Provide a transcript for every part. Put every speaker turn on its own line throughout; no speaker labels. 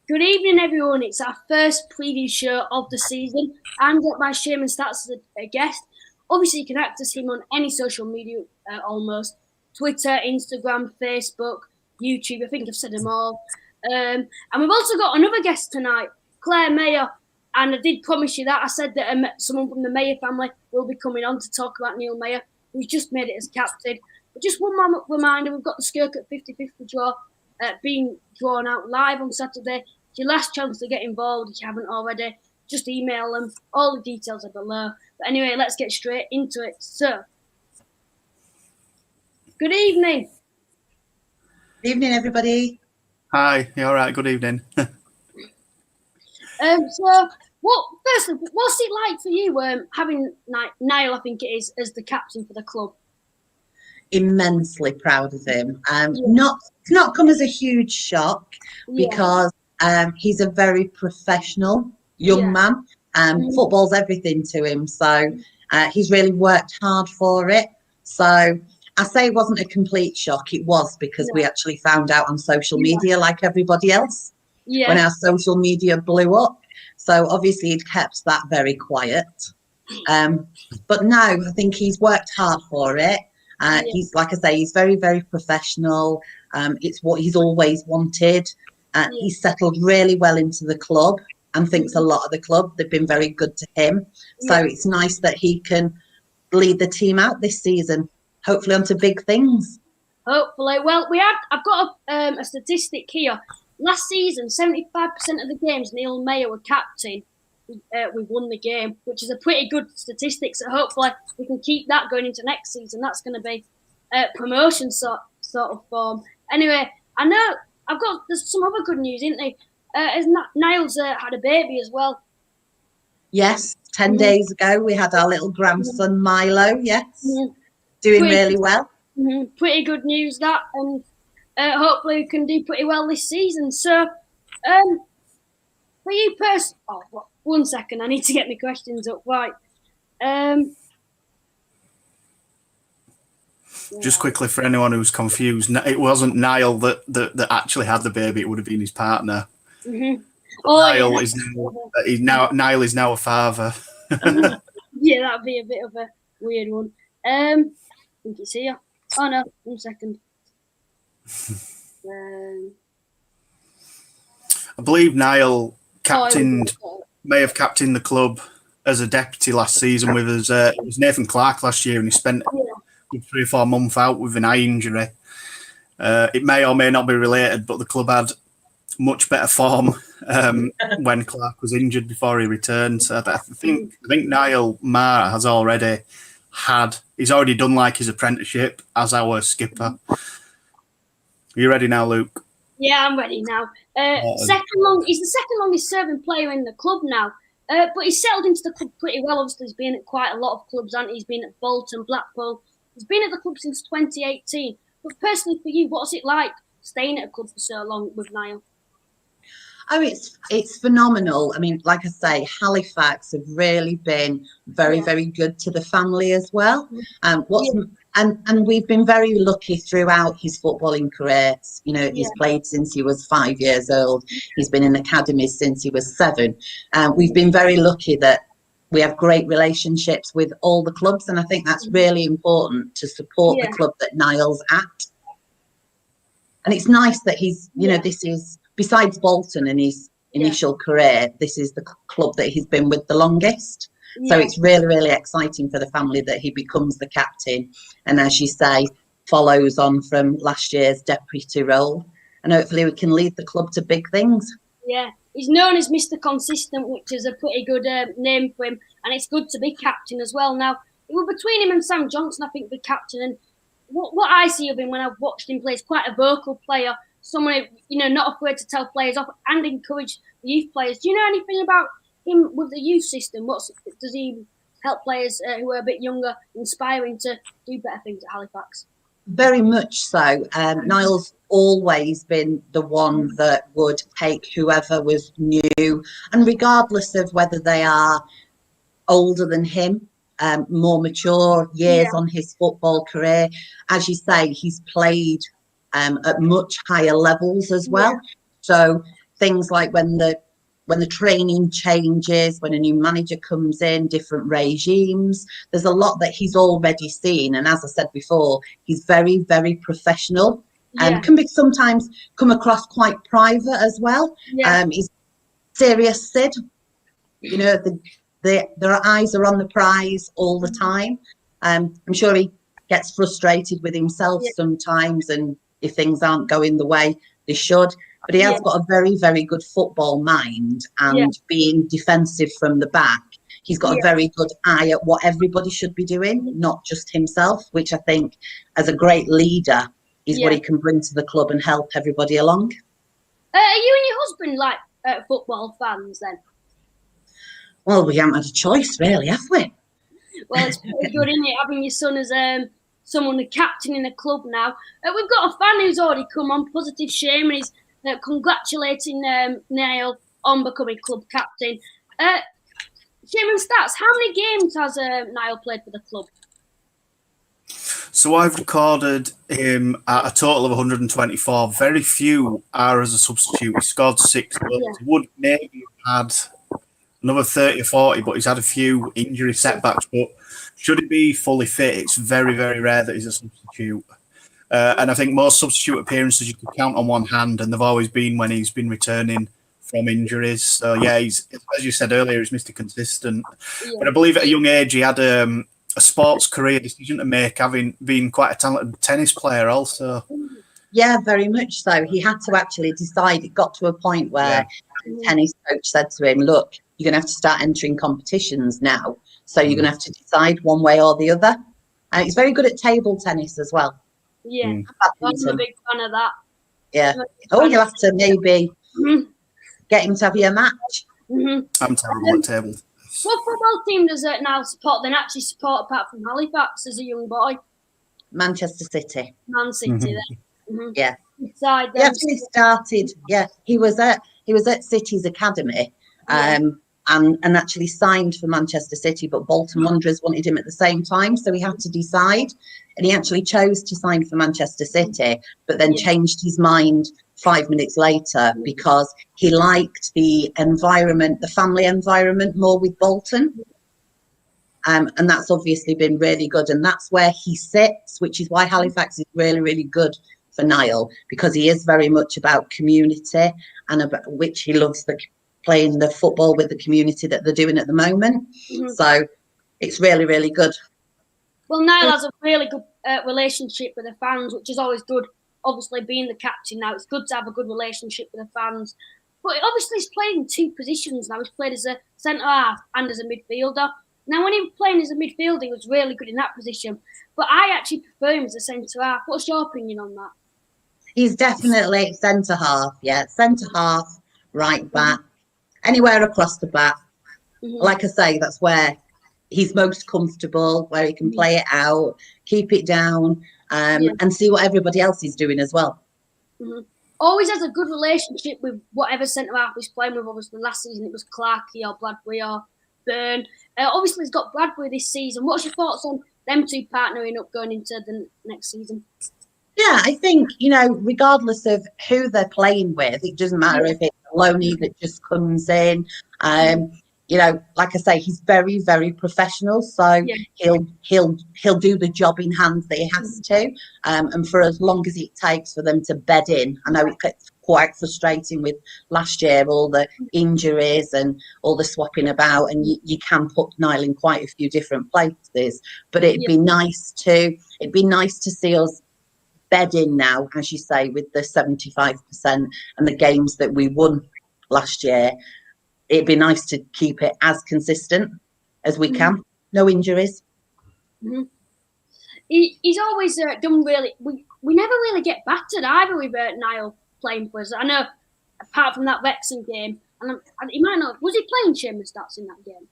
Good evening, everyone. It's our first preview show of the season. I'm joined by Shaymen as a guest. Obviously, you can access him on any social media, almost Twitter, Instagram, Facebook, YouTube. I think I've said them all. And we've also got another guest tonight, Claire Maher. And I did promise you that. I said that someone from the Maher family will be coming on to talk about Neil Maher, who's just made it as captain. But just one more reminder, we've got the Skirk 50-50 draw being drawn out live on Saturday. It's your last chance to get involved if you haven't already. Just email them. All the details are below. But anyway, let's get straight into it. So, good evening.
Good evening, everybody.
Hi, you all right? Good evening.
Firstly, what's it like for you having Niall, I think it is, as the captain for the club?
Immensely proud of him. It's not come as a huge shock because he's a very professional young man. Football's everything to him, so he's really worked hard for it. So I say it wasn't a complete shock. It was because we actually found out on social media, like everybody else, when our social media blew up. So obviously he'd kept that very quiet. But no, I think he's worked hard for it. He's, like I say, he's very, very professional. It's what he's always wanted. He's settled really well into the club and thinks a lot of the club. They've been very good to him. So it's nice that he can lead the team out this season, hopefully onto big things.
Hopefully. Well, I've got a statistic here. Last season, 75% of the games Neil Maher were captain. We won the game, which is a pretty good statistic. So hopefully we can keep that going into next season. That's going to be promotion sort of form. Anyway, I know there's some other good news, isn't there? Niall's had a baby as well.
Yes, 10 days ago we had our little grandson Milo. Yes, doing really well.
Pretty good news that, and hopefully we can do pretty well this season. So, for you personally, one second, I need to get my questions up right.
Just quickly, for anyone who's confused, it wasn't Niall that actually had the baby. It would have been his partner. Niall is now a father.
Yeah, that'd be a bit of a weird one. I think it's here. Oh no, 1 second.
I believe Niall may have captained the club as a deputy last season with us. It was Nathan Clark last year, and he spent 3 or 4 months out with an eye injury. It may or may not be related, but the club had much better form when Clark was injured before he returned. So I think Niall Maher has already done like his apprenticeship as our skipper. Are you ready now, Luke?
Yeah, I'm ready now. He's the second longest serving player in the club now. But he's settled into the club pretty well. Obviously, he's been at quite a lot of clubs, hasn't he? He's been at Bolton, Blackpool. He's been at the club since 2018. But personally for you, what's it like staying at a club for so long with Niall?
Oh, it's phenomenal. I mean, like I say, Halifax have really been very, very good to the family as well. And we've been very lucky throughout his footballing career. You know, he's played since he was 5 years old. He's been in academies since he was 7. We've been very lucky that we have great relationships with all the clubs, and I think that's really important to support the club that Niall's at. And it's nice that he's, this is, besides Bolton in his initial career, this is the club that he's been with the longest. So it's really, really exciting for the family that he becomes the captain. And as you say, follows on from last year's deputy role. And hopefully we can lead the club to big things.
Yeah, he's known as Mr. Consistent, which is a pretty good name for him. And it's good to be captain as well. Now, it was between him and Sam Johnson, I think, the captain. And what I see of him when I've watched him play is quite a vocal player. Someone, not afraid to tell players off and encourage the youth players. Do you know anything about him with the youth system? Does he help players who are a bit younger, inspiring to do better things at Halifax?
Very much so. Niall's always been the one that would take whoever was new, and regardless of whether they are older than him, more mature, years on his football career, as you say, he's played at much higher levels as well. So things like when the training changes, when a new manager comes in, different regimes. There's a lot that he's already seen. And as I said before, he's very, very professional and can be sometimes come across quite private as well. He's serious Sid. You know, their eyes are on the prize all the time. I'm sure he gets frustrated with himself sometimes, and if things aren't going the way they should. But he has got a very, very good football mind, and being defensive from the back, he's got a very good eye at what everybody should be doing, not just himself, which I think as a great leader is what he can bring to the club and help everybody along.
Are you and your husband like football fans then?
Well, we haven't had a choice really, have we?
Well, it's pretty good, isn't it, having your son as someone, the captain in the club now. We've got a fan who's already come on, Positive Shaymen. He's congratulating Niall on becoming club captain. Shaymen stats, how many games has Niall played for the club?
So I've recorded him at a total of 124. Very few are as a substitute. He scored 6 goals. He would maybe have had another 30 or 40, but he's had a few injury setbacks. But should he be fully fit, it's very, very rare that he's a substitute. And I think most substitute appearances you can count on one hand, and they've always been when he's been returning from injuries. So, yeah, he's, as you said earlier, he's Mr. Consistent. But I believe at a young age he had a sports career decision to make, having been quite a talented tennis player also.
Yeah, very much so. He had to actually decide. It got to a point where the tennis coach said to him, look, you're going to have to start entering competitions now. So you're going to have to decide one way or the other. He's very good at table tennis as well.
Yeah, I'm a big fan of that.
Yeah. Oh, you'll have to maybe get him to have you a match.
I'm terrible at table.
What football team does now support, then actually support apart from Halifax as a young boy?
Manchester City.
Man City, then.
Yeah.
Beside
He actually started. Yeah, he was at City's academy, and actually signed for Manchester City, but Bolton Wanderers wanted him at the same time, so he had to decide. And he actually chose to sign for Manchester City, but then changed his mind 5 minutes later because he liked the environment, the family environment, more with Bolton. And that's obviously been really good. And that's where he sits, which is why Halifax is really, really good for Niall, because he is very much about community, and about which he loves playing the football with the community that they're doing at the moment. So it's really, really good.
Well, Niall has a really good relationship with the fans, which is always good. Obviously, being the captain now, it's good to have a good relationship with the fans. But obviously, he's played in 2 positions now. He's played as a centre-half and as a midfielder. Now, when he was playing as a midfielder, he was really good in that position. But I actually prefer him as a centre-half. What's your opinion on that?
He's definitely centre-half, centre-half, right back, anywhere across the back. Like I say, that's where he's most comfortable, where he can play it out, keep it down, and see what everybody else is doing as well.
Always has a good relationship with whatever centre-half he's playing with. Obviously, last season it was Clarkey or Bradbury or Byrne. Obviously, he's got Bradbury this season. What's your thoughts on them 2 partnering up going into the next season?
Yeah, I think, regardless of who they're playing with, it doesn't matter if it's a loanee that just comes in. Like I say, he's very, very professional. So he'll do the job in hand that he has to. And for as long as it takes for them to bed in. I know it gets quite frustrating with last year, all the injuries and all the swapping about, and you can put Niall in quite a few different places. But it'd be nice to see us bed in now, as you say, with the 75% and the games that we won last year. It'd be nice to keep it as consistent as we can. No injuries.
He's always done really. We never really get battered either with Niall playing for us. I know, apart from that Wrexham game, and he might not. Was he playing Shaymen stats in that game?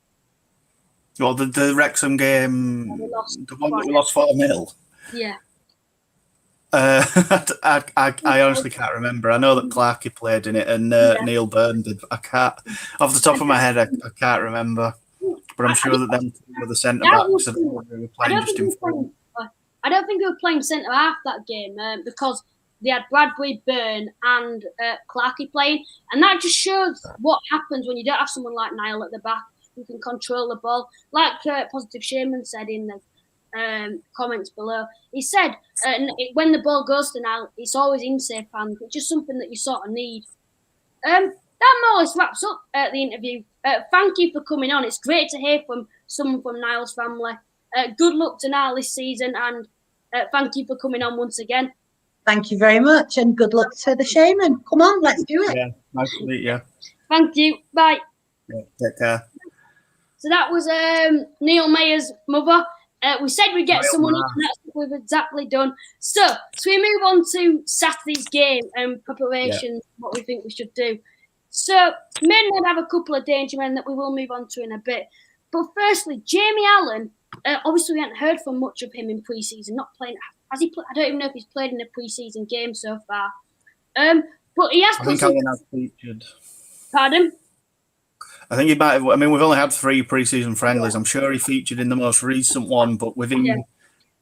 Well, the Wrexham game, the one that we lost 4-0.
Yeah.
I honestly can't remember. I know that Clarkey played in it and Neil Byrne did. I can't, off the top of my head, I can't remember. But I'm sure that them were the centre backs that we were playing just in front.
I don't think we were playing centre half that game because they had Bradbury, Byrne, and Clarkey playing, and that just shows what happens when you don't have someone like Niall at the back who can control the ball. Like Positive Shaymen said in the comments below, he said when the ball goes to Niall, it's always in safe hands, which is something that you sort of need. That more or less wraps up the interview. Thank you for coming on. It's great to hear from someone from Niall's family. Good luck to Niall this season, and thank you for coming on once again.
Thank you very much, and good luck to the Shaymen. Come on, let's do it.
Yeah, nice to meet you.
Thank you. Bye.
Yeah, take care.
So that was Neil Maher's mother. We said we'd get someone in, and that's what we've exactly done. So we move on to Saturday's game and preparations, what we think we should do. So Maidenhead have a couple of danger men that we will move on to in a bit. But firstly, Jamie Allen, obviously we haven't heard from much of him in pre-season, not playing. Has he? I don't even know if he's played in a pre-season game so far. But he has.
I think Allen has featured.
Pardon?
I think he might have. I mean, we've only had 3 pre-season friendlies. I'm sure he featured in the most recent one, but with him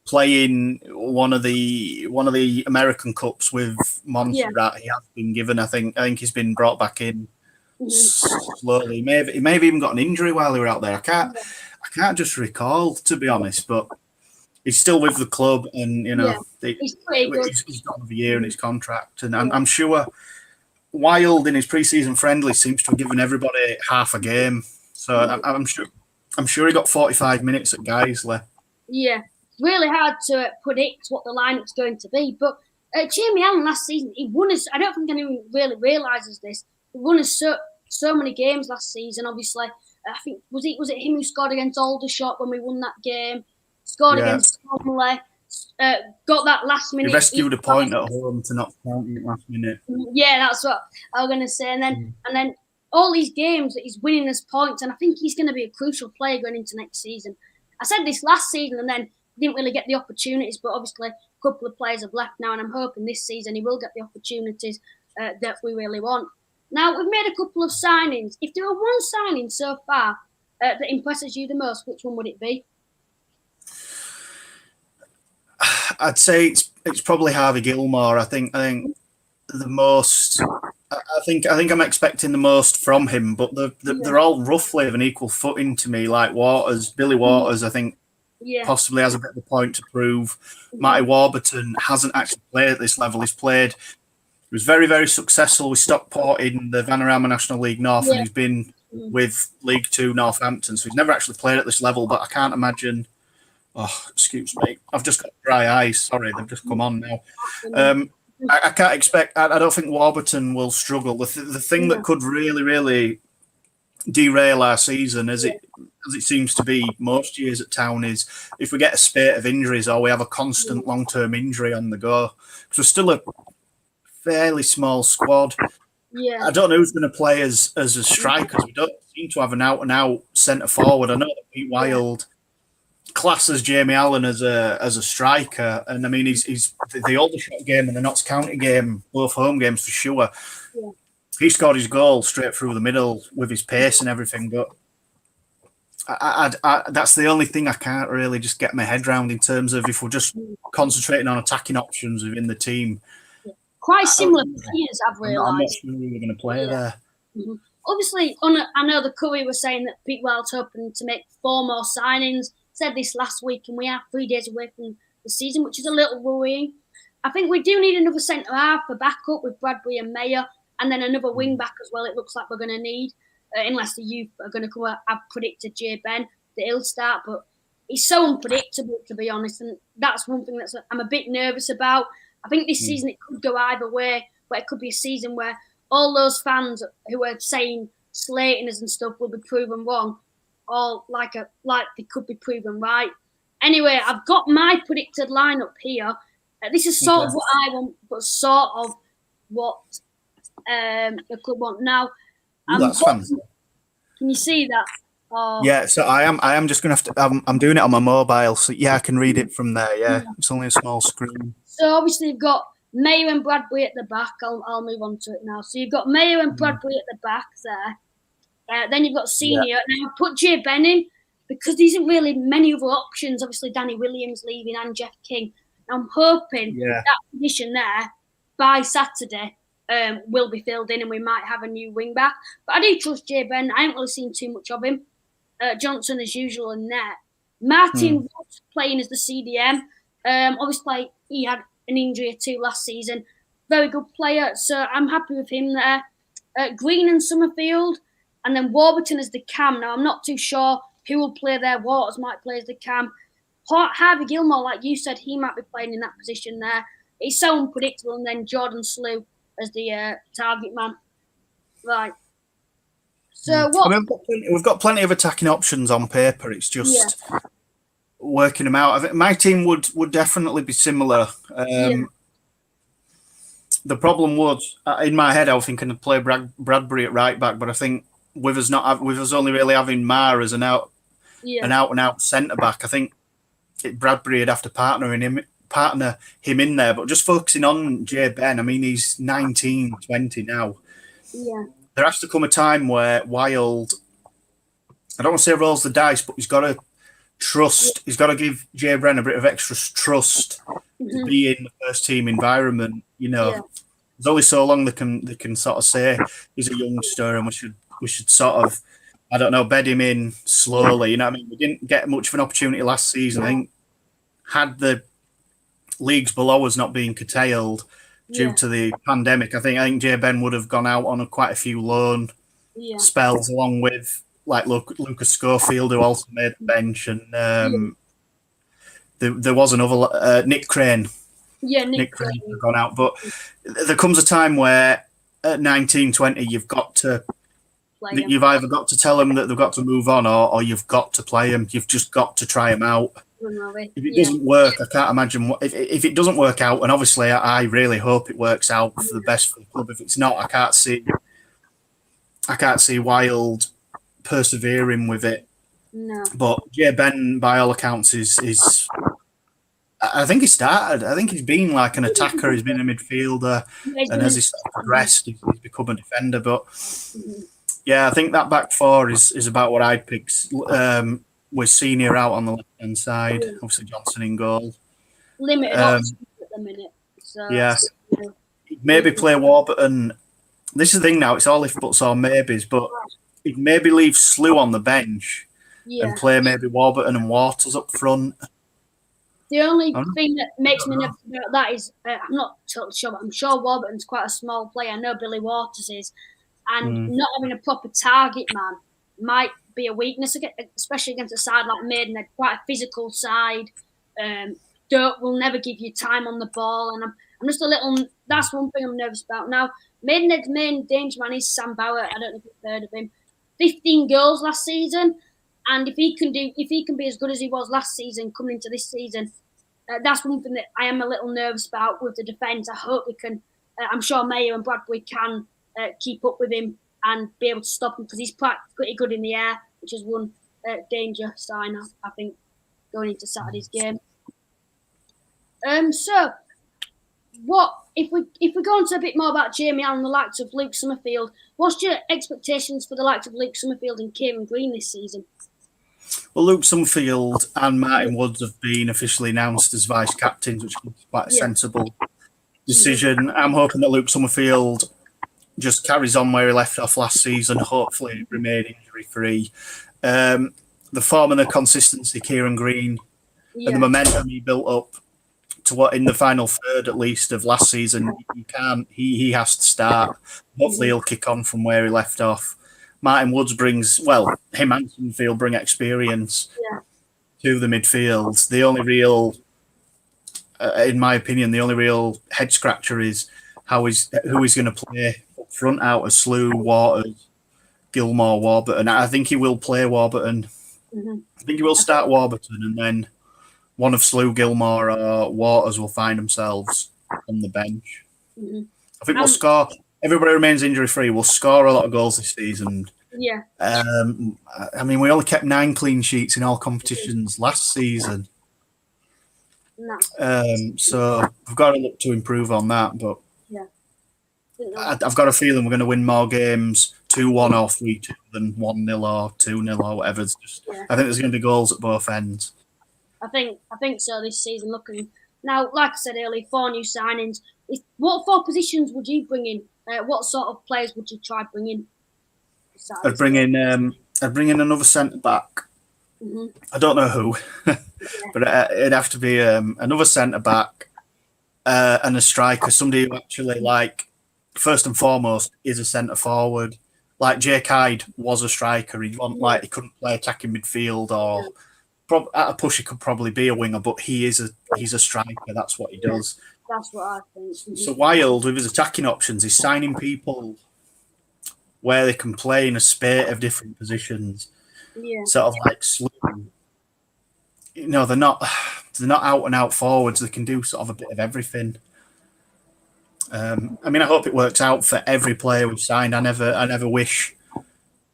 playing one of the American Cups with Montserrat, he has been given. I think he's been brought back in slowly. He may have even got an injury while he were out there. I can't just recall, to be honest, but he's still with the club, and he's got another year in his contract, and I'm sure Wild in his pre-season friendly seems to have given everybody half a game. So I'm sure he got 45 minutes at Guiseley. Yeah,
it's really hard to predict what the lineup's going to be. But Jamie Allen last season, he won us. I don't think anyone really realises this. He won us so many games last season. Obviously, I think was it him who scored against Aldershot when we won that game? Scored against Conley. Got that last minute.
He rescued a point at home to not count it last minute.
Yeah, that's what I was going to say. And then all these games that he's winning us points, and I think he's going to be a crucial player going into next season. I said this last season, and then didn't really get the opportunities. But obviously, a couple of players have left now, and I'm hoping this season he will get the opportunities that we really want. Now we've made a couple of signings. If there were one signing so far that impresses you the most, which one would it be?
I'd say it's probably Harvey Gilmore. I think the most. I think I'm expecting the most from him, but they're all roughly of an equal footing to me. Like Billy Waters, I think possibly has a bit of a point to prove. Matty Warburton hasn't actually played at this level. He was very, very successful with Stockport in the Vanarama National League North, and he's been with League 2 Northampton. So he's never actually played at this level, but I can't imagine. Oh, excuse me. I've just got dry eyes. Sorry, they've just come on now. I can't expect. I don't think Warburton will struggle. The thing that could really, really derail our season, as it seems to be most years at Town, is if we get a spate of injuries or we have a constant long-term injury on the go. Because we're still a fairly small squad. Yeah. I don't know who's going to play as a striker. We don't seem to have an out-and-out centre forward. I know that Pete Wild classes Jamie Allen as a striker, and I mean he's the Aldershot game and the Notts County game, both home games for sure. Yeah. He scored his goal straight through the middle with his pace and everything, but I that's the only thing I can't really just get my head around in terms of if we're just concentrating on attacking options within the team.
Yeah. Quite similar players, I've realised.
I'm not sure we were going to play there.
Mm-hmm. Obviously, I know the Curry was saying that Pete Wild's hoping to make 4 more signings. Said this last week, and we are 3 days away from the season, which is a little worrying. I think we do need another centre half for backup with Bradbury and Maher, and then another wing back as well. It looks like we're going to need, unless the youth are going to come out. I've predicted Shaymen that he'll start, but he's so unpredictable, to be honest, and that's one thing I'm a bit nervous about. I think this season it could go either way, where it could be a season where all those fans who are saying slating us and stuff will be proven wrong, or like they could be proven right. Anyway, I've got my predicted lineup here. This is sort of what I want, but sort of what the club want. Now,
that's fancy.
Can you see that?
Yeah, so I am just going to have to. I'm doing it on my mobile, so I can read it from there. Yeah, it's only a small screen.
So obviously you've got Maher and Bradbury at the back. I'll move on to it now. So you've got Maher and Bradbury at the back there. Then you've got Senior. Yeah. Now put Shaymen in because there isn't really many other options. Obviously, Danny Williams leaving and Jeff King. I'm hoping that position there, by Saturday will be filled in and we might have a new wing back. But I do trust Shaymen. I haven't really seen too much of him. Johnson, as usual, in net. Martin was playing as the CDM. Obviously, he had an injury or two last season. Very good player, so I'm happy with him there. Green and Summerfield, and then Warburton as the cam. Now, I'm not too sure who will play there. Waters might play as the cam. Harvey Gilmore, like you said, he might be playing in that position there. It's so unpredictable. And then Jordan Slew as the target man. Right. So what?
I mean, we've got plenty of attacking options on paper. It's just working them out. I think my team would definitely be similar. The problem was, in my head, I was thinking to play Bradbury at right back, but I think with us only really having Maher as an out and out centre back, I think Bradbury would have to partner him in there. But just focusing on Shaymen, I mean, he's 19, 20 now.
Yeah.
There has to come a time where Wild, I don't want to say rolls the dice, but he's got to trust. He's got to give Shaymen a bit of extra trust to be in the first team environment. There's only so long they can sort of say he's a youngster and we should sort of, I don't know, bed him in slowly. You know what I mean? We didn't get much of an opportunity last season. I think had the leagues below us not being curtailed due to the pandemic, I think Shaymen would have gone out on quite a few loan spells, along with like Lucas Schofield, who also made the bench, and there was another Nick Crane.
Yeah,
Nick Crane has gone out, but there comes a time where at 19, 20, you've either got to tell them that they've got to move on, or you've got to play them. You've just got to try them out. If it doesn't work, I can't imagine if it doesn't work out. And obviously, I really hope it works out for the best for the club. If it's not, I can't see Wild persevering with it.
No.
But Shaymen, by all accounts, is. I think he started. I think he's been like an attacker. He's been a midfielder, and as he's progressed, he's become a defender. But I think that back four is about what I'd pick. With Senior out on the left-hand side, obviously Johnson in goal.
Limited options at the minute. So,
maybe play Warburton. This is the thing now, it's all if buts or maybes, but he'd maybe leave Slew on the bench and play maybe Warburton and Waters up front.
The only thing that makes me nervous about that is, I'm not totally sure, but I'm sure Warburton's quite a small player. I know Billy Waters is. And not having a proper target man might be a weakness, especially against a side like Maidenhead, quite a physical side. Will never give you time on the ball, and I'm just a little. That's one thing I'm nervous about. Now, Maidenhead's main danger man is Sam Bauer. I don't know if you've heard of him. 15 goals last season, and if he can be as good as he was last season coming into this season, that's one thing that I am a little nervous about with the defence. I hope we can. I'm sure Maher and Bradbury can keep up with him and be able to stop him, because he's pretty good in the air, which is one danger sign, I think, going into Saturday's game. So, what if we go on to a bit more about Jamie Allen and the likes of Luke Summerfield? What's your expectations for the likes of Luke Summerfield and Kieran Green this season?
Well, Luke Summerfield and Martin Woods have been officially announced as vice captains, which is quite a sensible decision. I'm hoping that Luke Summerfield just carries on where he left off last season, hopefully remain injury-free. The form and the consistency, Kieran Green, and the momentum he built up to what in the final third, at least, of last season, he has to start. Hopefully he'll kick on from where he left off. Martin Woods him and Summerfield bring experience to the midfield. The only real, in my opinion, the only real head scratcher is who he's going to play up front out of Slew, Waters, Gilmore, Warburton. I think he will play Warburton. I think he will start Warburton, and then one of Slew, Gilmore, or Waters will find themselves on the bench. I think we'll score. Everybody remains injury-free. We'll score a lot of goals this season.
Yeah.
I mean, we only kept 9 clean sheets in all competitions last season. So we've got to look to improve on that. But I've got a feeling we're going to win more games 2-1 or 3-2 than 1-0 or 2-0 or whatever. I think there's going to be goals at both ends.
I think so this season. Looking now, like I said earlier, 4 new signings. What 4 positions would you bring in? What sort of players would you try bringing?
I'd bring in another centre back.
Mm-hmm.
I don't know who, but it'd have to be another centre back and a striker. Somebody who actually, like, first and foremost, is a centre forward. Like Jake Hyde was a striker. He couldn't play attacking midfield or at a push. He could probably be a winger, but he's a striker. That's what he does.
That's what I think. Mm-hmm.
So Wild, with his attacking options, is signing people where they can play in a spate of different positions.
Yeah.
Sort of like swing. You know, they're not out and out forwards. They can do sort of a bit of everything. I mean, I hope it works out for every player we've signed. I never wish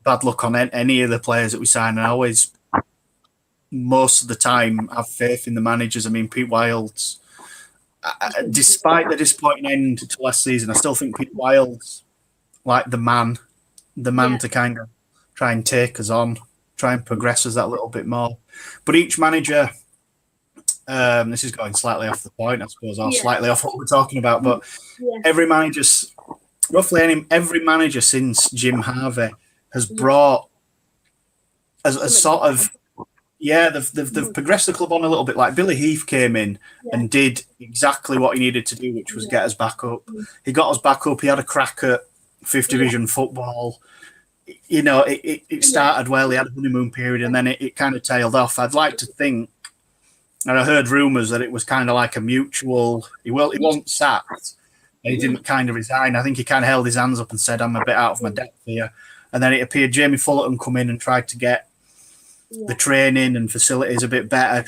bad luck on any of the players that we sign. And I always, most of the time, have faith in the managers. I mean, Pete Wild's, despite the disappointing end to last season, I still think Pete Wild's like the man to kind of try and take us on, try and progress us that little bit more. But each manager, this is going slightly off the point, I suppose, or slightly off what we're talking about, but every manager since Jim Harvey has brought a sort of, they've progressed the club on a little bit. Like Billy Heath came in and did exactly what he needed to do, which was get us back up. He got us back up. He had a crack at 5th division football. You know, it started well. He had a honeymoon period, and then it kind of tailed off. I'd like to think, and I heard rumours that it was kind of like a mutual. He wasn't sacked. He didn't kind of resign. I think he kind of held his hands up and said, "I'm a bit out of my depth here." And then it appeared Jamie Fullerton come in and tried to get the training and facilities a bit better.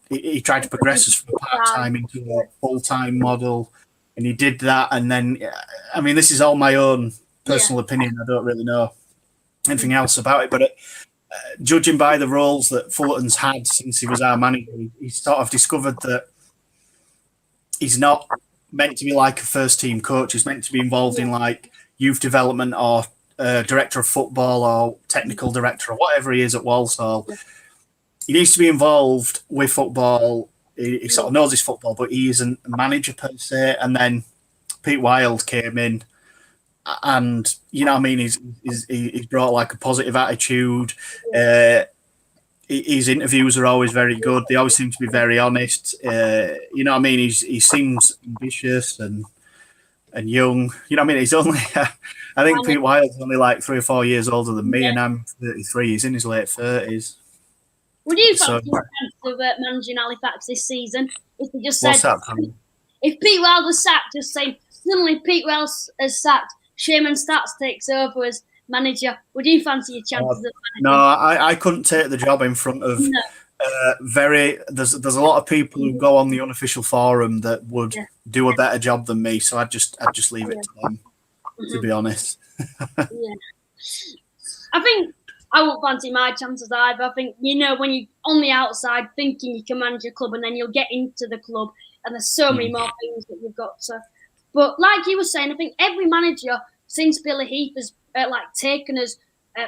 He tried to progress us from part-time into a full-time model, and he did that. And then, I mean, this is all my own personal opinion. I don't really know anything else about it, but judging by the roles that Fullerton's had since he was our manager, he sort of discovered that he's not meant to be like a first-team coach. He's meant to be involved in like youth development or director of football or technical director or whatever he is at Walsall. He needs to be involved with football. He sort of knows his football, but he isn't a manager per se. And then Pete Wild came in, and you know what I mean, he's brought like a positive attitude. His interviews are always very good. They always seem to be very honest. You know what I mean, he seems ambitious and young. You know what I mean, he's only I think Pete Wild's only like 3 or 4 years older than me, and I'm 33. He's in his late 30s.
Would you fancy the chance of managing Halifax this season? If they just said, if Pete Wild was sacked, just say suddenly Pete Wild is sacked, Shaymen Stats takes over as manager. Would you fancy your chances of managing?
No, I couldn't take the job in front of there's a lot of people who go on the unofficial forum that would do a better job than me, so I'd just leave it to them, to be honest.
I think I won't fancy my chances either. I think, you know, when you're on the outside thinking you can manage a club and then you'll get into the club and there's so many more things that you've got to. But like you were saying, I think every manager since Billy Heath has taken us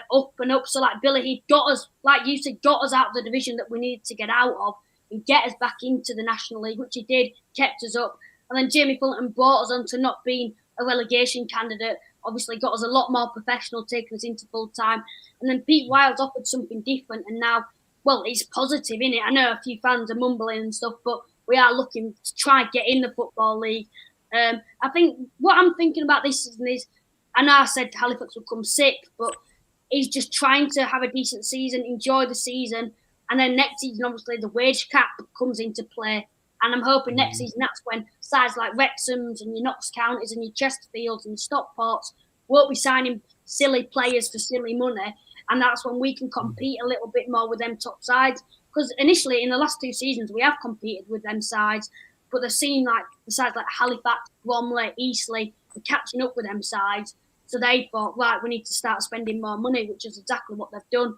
up and up. So like Billy Heath got us, like you said, got us out of the division that we needed to get out of and get us back into the National League, which he did, kept us up. And then Jamie Fullerton brought us on to not being a relegation candidate, obviously got us a lot more professional, taking us into full time. And then Pete Wild's offered something different, and now, well, it's positive, isn't it? I know a few fans are mumbling and stuff, but we are looking to try and get in the Football League. I think what I'm thinking about this season is, I know I said Halifax will come sixth, but he's just trying to have a decent season, enjoy the season, and then next season, obviously, the wage cap comes into play. And I'm hoping next season that's when sides like Wrexham's and your Notts Counties and your Chesterfields and your Stockports won't be signing silly players for silly money. And that's when we can compete a little bit more with them top sides. Because initially, in the last 2 seasons, we have competed with them sides. But they've seen like the sides like Halifax, Bromley, Eastleigh, are catching up with them sides. So they thought, right, we need to start spending more money, which is exactly what they've done.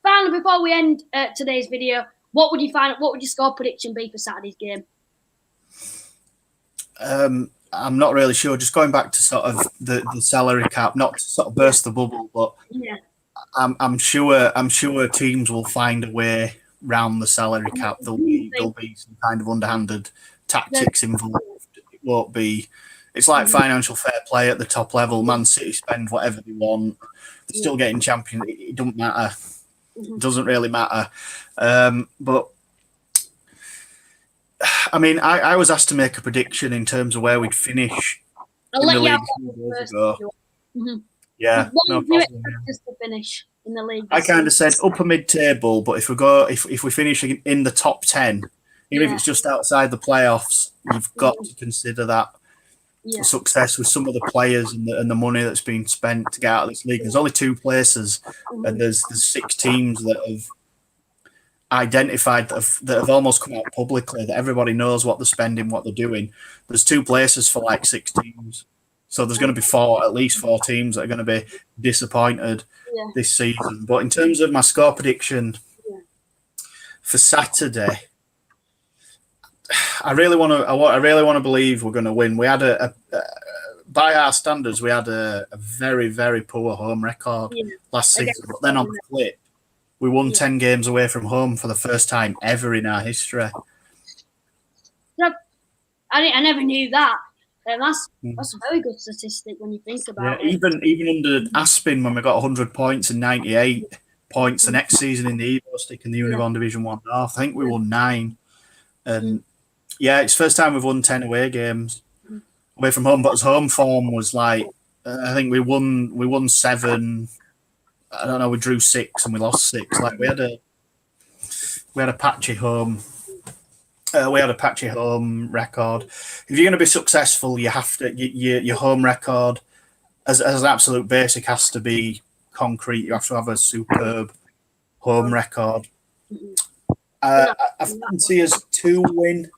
Finally, before we end today's video, what would your score prediction be for Saturday's game?
I'm not really sure. Just going back to sort of the salary cap, not to sort of burst the bubble, but I'm sure teams will find a way round the salary cap. There'll be some kind of underhanded tactics involved won't be. It's like financial fair play at the top level. Man City spend whatever they want. They're still getting champions. It doesn't matter. It doesn't really matter. But I mean, I was asked to make a prediction in terms of where we'd finish in the league 2 days ago. Yeah,
no problem. Expect us to finish in the league?
I kind of said upper mid-table, but if we finish in the top 10, even if it's just outside the playoffs, you've got to consider that success with some of the players and the money that's been spent to get out of this league. There's only 2 places, and there's 6 teams that have identified that have almost come out publicly that everybody knows what they're spending, what they're doing. There's 2 places for like 6 teams. So there's going to be at least 4 teams that are going to be disappointed this season. But in terms of my score prediction for Saturday, I really want to believe we're going to win. We had by our standards, we had a very, very poor home record last season. But then on the flip, we won 10 games away from home for the first time ever in our history.
I never knew that. That's a very good statistic when you think about it.
Even under Aspin, when we got 100 points and 98 points the next season in the Evo Stick in the Unicorn Division 1 North, I think we won 9. And it's the first time we've won 10 away games away from home. But as home form was like, I think we won 7. I don't know, we drew 6 and we lost 6. Like we had a patchy home. We had a patchy home record. If you're going to be successful, you have to your home record as an absolute basic has to be concrete. You have to have a superb home record. I fancy us to win.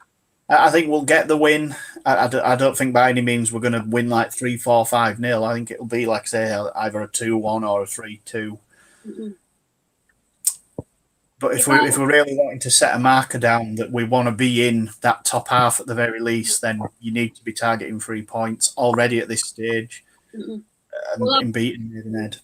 I think we'll get the win. I don't think by any means we're going to win like 3-4, 5-0. I think it'll be like say either a 2-1 or a 3-2. But if we're really wanting to set a marker down that we want to be in that top half at the very least, then you need to be targeting 3 points already at this stage and beating Maidenhead.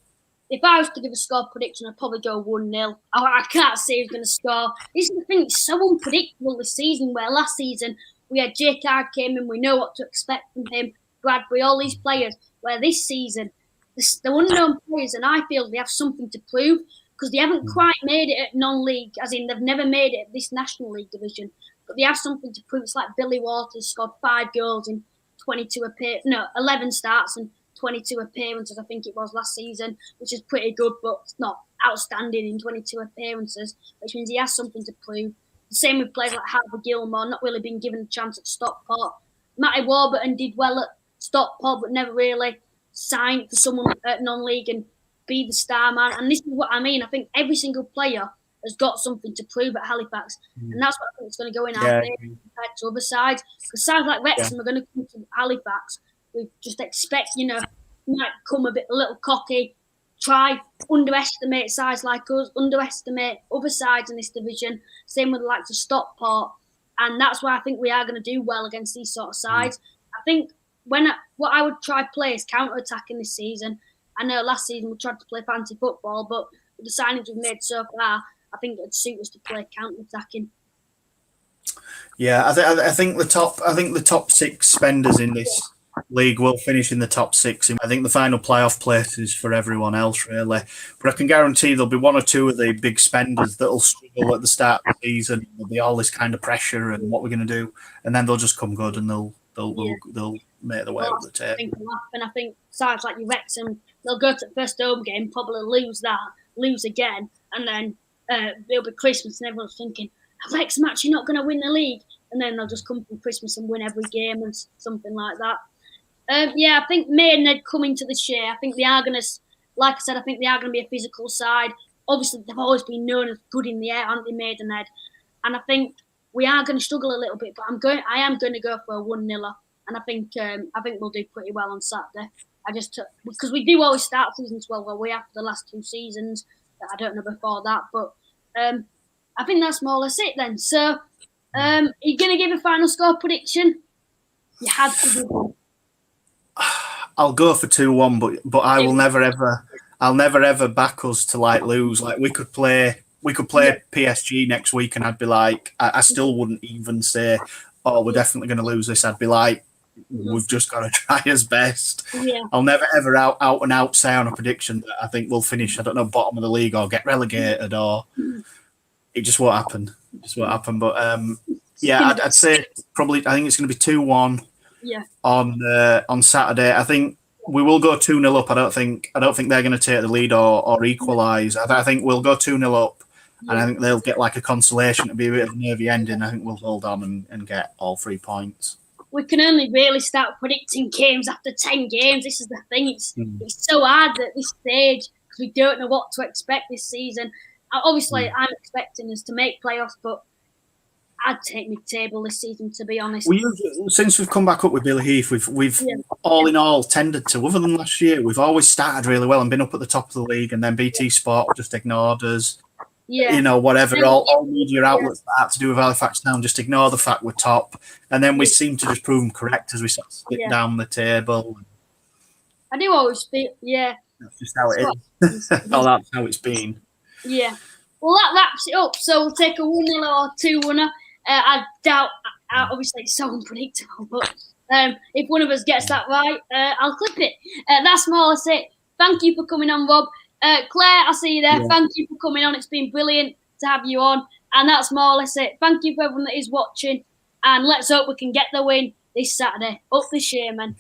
If I was to give a score prediction, I'd probably go 1-0. I can't say who's going to score. This is the thing, it's so unpredictable this season, where last season we had Jake Hard came in, we know what to expect from him, Bradbury, all these players, where this season, the unknown players, and I feel they have something to prove, because they haven't quite made it at non-league, as in they've never made it at this National League division, but they have something to prove. It's like Billy Waters scored 5 goals in 11 starts and 22 appearances, I think it was last season, which is pretty good, but it's not outstanding in 22 appearances, which means he has something to prove. The same with players like Harvey Gilmore, not really been given a chance at Stockport. Matty Warburton did well at Stockport, but never really signed for someone at non-league and be the star man. And this is what I mean. I think every single player has got something to prove at Halifax. And that's what I think is going to go in our favour compared to other sides. Because sides like Wrexham are going to come to Halifax. We just expect, might come a little cocky, try underestimate sides like us, underestimate other sides in this division. Same with the likes of Stockport. And that's why I think we are going to do well against these sort of sides. I think what I would try play is counter-attacking this season. I know last season we tried to play fancy football, but with the signings we've made so far, I think it'd suit us to play counter-attacking.
Yeah, I think the top 6 spenders in this league will finish in the top 6. I think the final playoff place is for everyone else, really. But I can guarantee there'll be 1 or 2 of the big spenders that'll struggle at the start of the season. There'll be all this kind of pressure and what we're going to do, and then they'll just come good and they'll make their way up the table.
And I think sides like Wrexham, they'll go to the first home game, probably lose again, and then it'll be Christmas and everyone's thinking, are Wrexham actually not going to win the league? And then they'll just come from Christmas and win every game and something like that. I think Maidenhead coming to this year, I think they are going to, like I said, I think they are going to be a physical side. Obviously, they've always been known as good in the air, aren't they, Maidenhead? And I think we are going to struggle a little bit, but I am going to go for a 1-0, and I think we'll do pretty well on Saturday. Because we do always start seasons well we have for the last 2 seasons. I don't know before that, but I think that's more or less it then. So, are you going to give a final score prediction? You had to do one.
I'll go for 2-1, but I'll never ever back us to lose. Like we could play PSG next week, and I'd be like, I still wouldn't even say, oh, we're definitely going to lose this. I'd be like, we've just got to try as best.
Yeah.
I'll never ever out and out say on a prediction that I think we'll finish, I don't know, bottom of the league or get relegated, or it just won't happen. It just won't happen. But yeah, I'd say probably, I think it's going to be 2-1 on Saturday. I think we will go 2-0 up. I don't think they're going to take the lead or equalise. I think we'll go 2-0 up, and I think they'll get like a consolation to be a bit of a nervy ending. I think we'll hold on and get all 3 points.
We can only really start predicting games after 10 games. This is the thing. It's so hard at this stage because we don't know what to expect this season. Obviously, I'm expecting us to make playoffs, but I'd take mid-table this season, to be honest.
Since we've come back up with Billy Heath, we've all in all tended to, other than last year, we've always started really well and been up at the top of the league, and then BT Sport just ignored us.
Yeah.
You know, whatever, all media outlets that have to do with Halifax Town just ignore the fact we're top, and then we seem to just prove them correct as we sort of slip down the table.
I do always feel,
that's just how it is. Oh, that's how it's been.
Yeah. Well, that wraps it up. So we'll take a 1-0 or 2-1. I doubt, obviously, it's so unpredictable, but if one of us gets that right, I'll clip it. That's more or less it. Thank you for coming on, Rob. Claire, I'll see you there. Yeah. Thank you for coming on. It's been brilliant to have you on. And that's more or less it. Thank you for everyone that is watching. And let's hope we can get the win this Saturday. Up the Shaymen.